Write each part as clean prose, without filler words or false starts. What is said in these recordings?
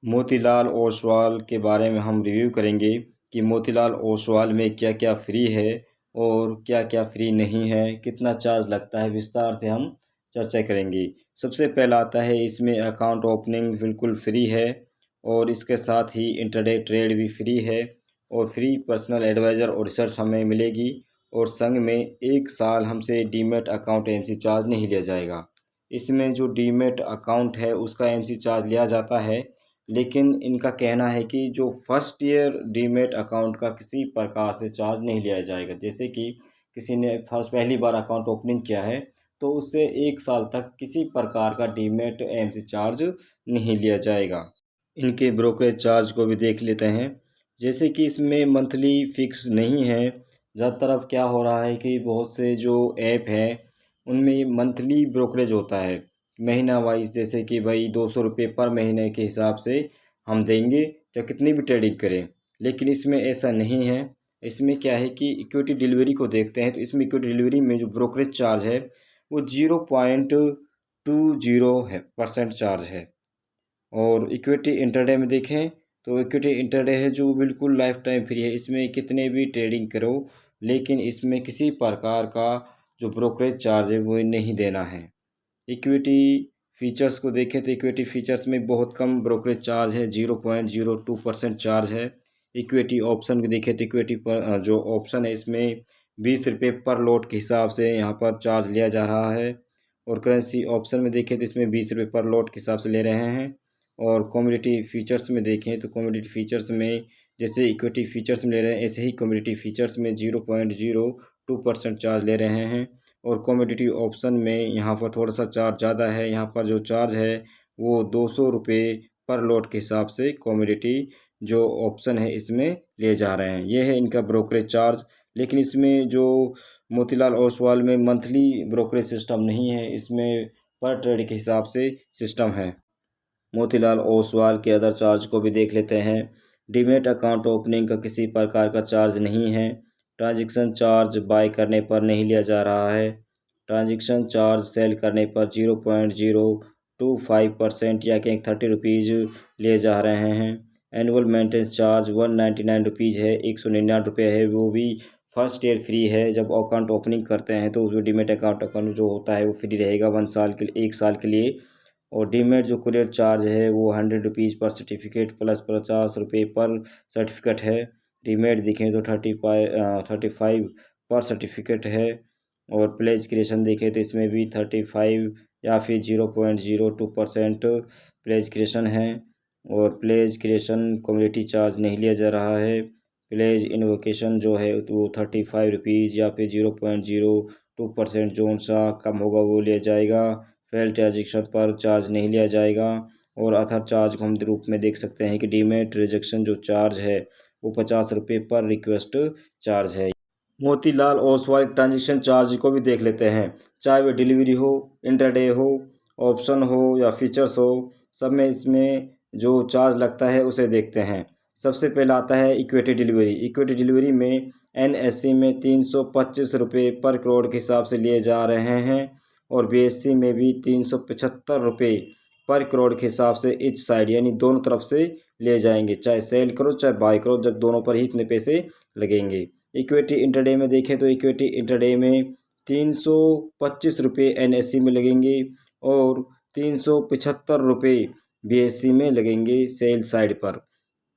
मोतीलाल ओसवाल के बारे में हम रिव्यू करेंगे कि मोतीलाल ओसवाल में क्या क्या फ्री है और क्या क्या फ्री नहीं है, कितना चार्ज लगता है, विस्तार से हम चर्चा करेंगे। सबसे पहला आता है, इसमें अकाउंट ओपनिंग बिल्कुल फ्री है और इसके साथ ही इंटरडे ट्रेड भी फ्री है और फ्री पर्सनल एडवाइज़र और रिसर्च हमें मिलेगी और संग में 1 साल हमसे डीमैट अकाउंट एमसी चार्ज नहीं लिया जाएगा। इसमें जो डीमैट अकाउंट है उसका एमसी चार्ज लिया जाता है, लेकिन इनका कहना है कि जो फर्स्ट ईयर डीमैट अकाउंट का किसी प्रकार से चार्ज नहीं लिया जाएगा। जैसे कि किसी ने पहली बार अकाउंट ओपनिंग किया है तो उससे 1 साल तक किसी प्रकार का डीमैट एमसी चार्ज नहीं लिया जाएगा। इनके ब्रोकरेज चार्ज को भी देख लेते हैं। जैसे कि इसमें मंथली फिक्स नहीं है। ज़्यादातर अब क्या हो रहा है कि बहुत से जो ऐप हैं उनमें मंथली ब्रोकरेज होता है, महीना वाइज। जैसे कि भाई 200 रुपये पर महीने के हिसाब से हम देंगे चाहे कितनी भी ट्रेडिंग करें, लेकिन इसमें ऐसा नहीं है। इसमें क्या है कि इक्विटी डिलीवरी को देखते हैं तो इसमें इक्विटी डिलीवरी में जो ब्रोकरेज चार्ज है वो 0.20 है परसेंट चार्ज है। और इक्विटी इंटरडे में देखें तो इक्विटी इंटरडे है जो बिल्कुल लाइफ टाइम फ्री है। इसमें कितने भी ट्रेडिंग करो, लेकिन इसमें किसी प्रकार का जो ब्रोकरेज चार्ज है वो नहीं देना है। इक्विटी फीचर्स को देखें तो इक्विटी फीचर्स में बहुत कम ब्रोकरेज चार्ज है, 0.02% चार्ज है। इक्विटी ऑप्शन को देखें तो इक्विटी पर जो ऑप्शन है इसमें 20 रुपये पर लॉट के हिसाब से यहाँ पर चार्ज लिया जा रहा है। और करेंसी ऑप्शन में देखें तो इसमें 20 रुपये पर लॉट के हिसाब से ले रहे हैं। और कमोडिटी फीचर्स में देखें तो कमोडिटी फीचर्स में जैसे इक्विटी फीचर्स में ले रहे हैं ऐसे ही कमोडिटी फीचर्स में 0.02% चार्ज ले रहे हैं। और कमोडिटी ऑप्शन में यहाँ पर थोड़ा सा चार्ज ज़्यादा है। यहाँ पर जो चार्ज है वो 200 रुपये पर लॉट के हिसाब से कमोडिटी जो ऑप्शन है इसमें ले जा रहे हैं। ये है इनका ब्रोकरेज चार्ज। लेकिन इसमें जो मोतीलाल ओसवाल में मंथली ब्रोकरेज सिस्टम नहीं है, इसमें पर ट्रेड के हिसाब से सिस्टम है। मोतीलाल ओसवाल के अदर चार्ज को भी देख लेते हैं। डीमैट अकाउंट ओपनिंग का किसी प्रकार का चार्ज नहीं है। ट्रांजैक्शन चार्ज बाय करने पर नहीं लिया जा रहा है। ट्रांजैक्शन चार्ज सेल करने पर 0.025% या कहीं 30 रुपीज़ लिए जा रहे हैं। एनुअल मेंटेनेंस चार्ज 199 रुपीज़ है, 199 रुपये है, वो भी फर्स्ट ईयर फ्री है। जब अकाउंट ओपनिंग करते हैं तो उसमें डीमैट अकाउंट जो होता है वो फ्री रहेगा 1 साल के लिए। और डीमैट जो कुरियर चार्ज है वो 100 रुपीज़ पर सर्टिफिकेट प्लस 50 रुपये पर सर्टिफिकेट है। डीमैट देखें तो 35 पर सर्टिफिकेट है। और प्लेज क्रिएशन देखें तो इसमें भी 35 या फिर 0.02% प्लेज क्रिएशन है। और प्लेज क्रिएशन कम्युनिटी चार्ज नहीं लिया जा रहा है। प्लेज इन्वोकेशन जो है वो 35 रुपीज़ या फिर 0.02% जो सा कम होगा वो लिया जाएगा। फेल ट्रांजेक्शन पर चार्ज नहीं लिया जाएगा। और अथर चार्ज को हम रूप में देख सकते हैं कि डीमैट ट्रांजेक्शन जो चार्ज है वो 50 रुपये पर रिक्वेस्ट चार्ज है। मोतीलाल ओसवाल ट्रांजेक्शन चार्ज को भी देख लेते हैं। चाहे वह डिलीवरी हो, इंटरडे हो, ऑप्शन हो या फीचर्स हो, सब में इसमें जो चार्ज लगता है उसे देखते हैं। सबसे पहला आता है इक्विटी डिलीवरी। इक्विटी डिलीवरी में एनएससी में 325 रुपये पर करोड़ के हिसाब से लिए जा रहे हैं और बीएससी में भी 375 रुपये पर करोड़ के हिसाब से इच साइड यानी दोनों तरफ से ले जाएंगे। चाहे सेल करो चाहे बाय करो, जब दोनों पर ही इतने पैसे लगेंगे। इक्विटी इंटरडे में देखें तो इक्विटी इंटरडे में 325 रुपये एनएससी में लगेंगे और 375 रुपये बीएससी में लगेंगे सेल साइड पर।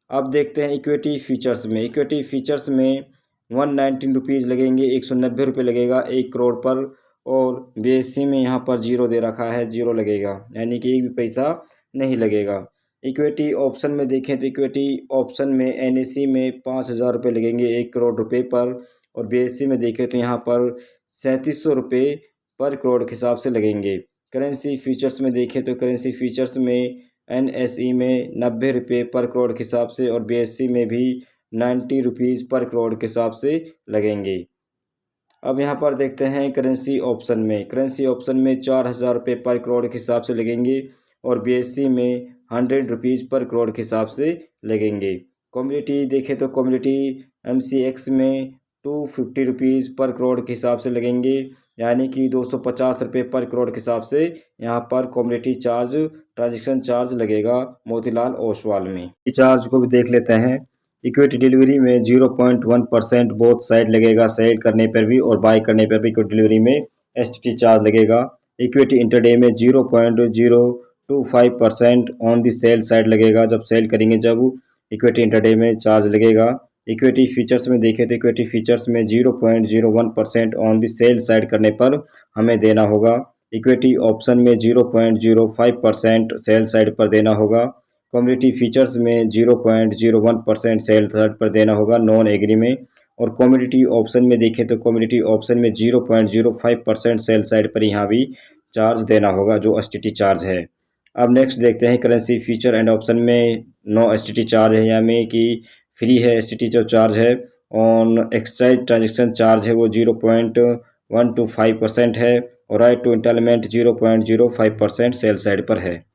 अब देखते हैं इक्विटी फीचर्स में। इक्विटी फीचर्स में 119 रुपीज़ लगेंगे, 190 रुपये लगेगा 1 करोड़ पर। और बीएससी में यहाँ पर 0 दे रखा है, 0 लगेगा, यानी कि एक भी पैसा नहीं लगेगा। इक्विटी ऑप्शन में देखें तो इक्विटी ऑप्शन में एनएससी में 5,000 रुपये लगेंगे 1 करोड़ रुपये पर। और बीएससी में देखें तो यहाँ पर 3700 रुपये पर करोड़ के हिसाब से लगेंगे। करेंसी फीचर्स में देखें तो करेंसी फीचर्स में एनएसई में 90 रुपये पर करोड़ के हिसाब से और बीएससी में भी 90 रुपीज़ पर करोड़ के हिसाब से लगेंगे। अब यहाँ पर देखते हैं करेंसी ऑप्शन में। करेंसी ऑप्शन में 4,000 रुपये पर करोड़ के हिसाब से लगेंगे और बीएससी में 100 रुपीज़ पर करोड़ के हिसाब से लगेंगे। कम्युनिटी देखें तो कम्युनिटी एमसीएक्स में 250 रुपीज़ पर करोड़ के हिसाब से लगेंगे यानी कि 250 रुपये पर करोड़ के हिसाब से यहाँ पर कम्युनिटी चार्ज ट्रांजेक्शन चार्ज लगेगा मोतीलाल ओसवाल में। चार्ज को भी देख लेते हैं। इक्विटी डिलीवरी में 0.1% बोथ साइड लगेगा, सेल करने पर भी और बाय करने पर भी इक्विटी डिलीवरी में एसटीटी चार्ज लगेगा। इक्विटी इंटरडे में 0.025% ऑन दी सेल साइड लगेगा, जब सेल करेंगे जब इक्विटी इंटरडे में चार्ज लगेगा। इक्विटी फीचर्स में देखें तो इक्विटी फीचर्स में 0.01% ऑन दी सेल साइड करने पर हमें देना होगा। इक्विटी ऑप्शन में 0.05% सेल साइड पर देना होगा। कम्युनिटी फीचर्स में 0.01% सेल साइड पर देना होगा नॉन एग्री में। और कम्युनिटी ऑप्शन में देखें तो कम्युनिटी ऑप्शन में 0.05% सेल साइड पर यहाँ भी चार्ज देना होगा, जो एसटीटी चार्ज है। अब नेक्स्ट देखते हैं करेंसी फीचर एंड ऑप्शन में नो एसटीटी चार्ज है, यानी कि फ्री है एसटीटी जो चार्ज है। ऑन एक्सचेंज ट्रांजेक्शन चार्ज है वो 0.125% है और right to interment 0.05% sell side पर है।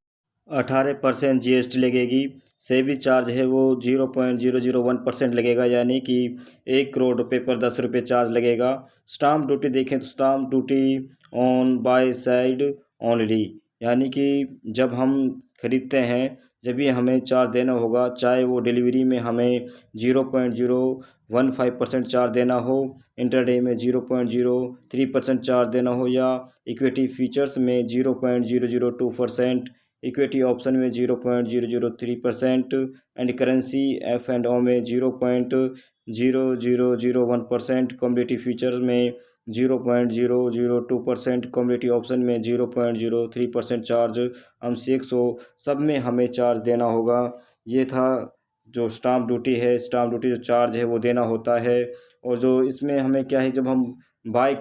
18% जीएसटी लगेगी। सेवी चार्ज है वो 0.001% लगेगा, यानी कि 1 करोड़ रुपए पर 10 रुपये चार्ज लगेगा। स्टाम्प ड्यूटी देखें तो stamp duty on by side only, यानी कि जब हम खरीदते हैं जब भी हमें चार्ज देना होगा, चाहे वो डिलीवरी में हमें 0.015% चार्ज देना हो, इंटरडे में 0.03% चार्ज देना हो, या इक्विटी फीचर्स में 0.002%, इक्विटी ऑप्शन में 0.003% एंड करेंसी एफ एंड ओ में 0.0001%, कम्युनिटी फीचर में 0.002%, कम्युनिटी ऑप्शन में 0.03% चार्ज हम 600 सब में हमें चार्ज देना होगा। ये था जो स्टाम्प ड्यूटी है, स्टाम्प ड्यूटी जो चार्ज है वो देना होता है। और जो इसमें हमें क्या है, जब हम बाय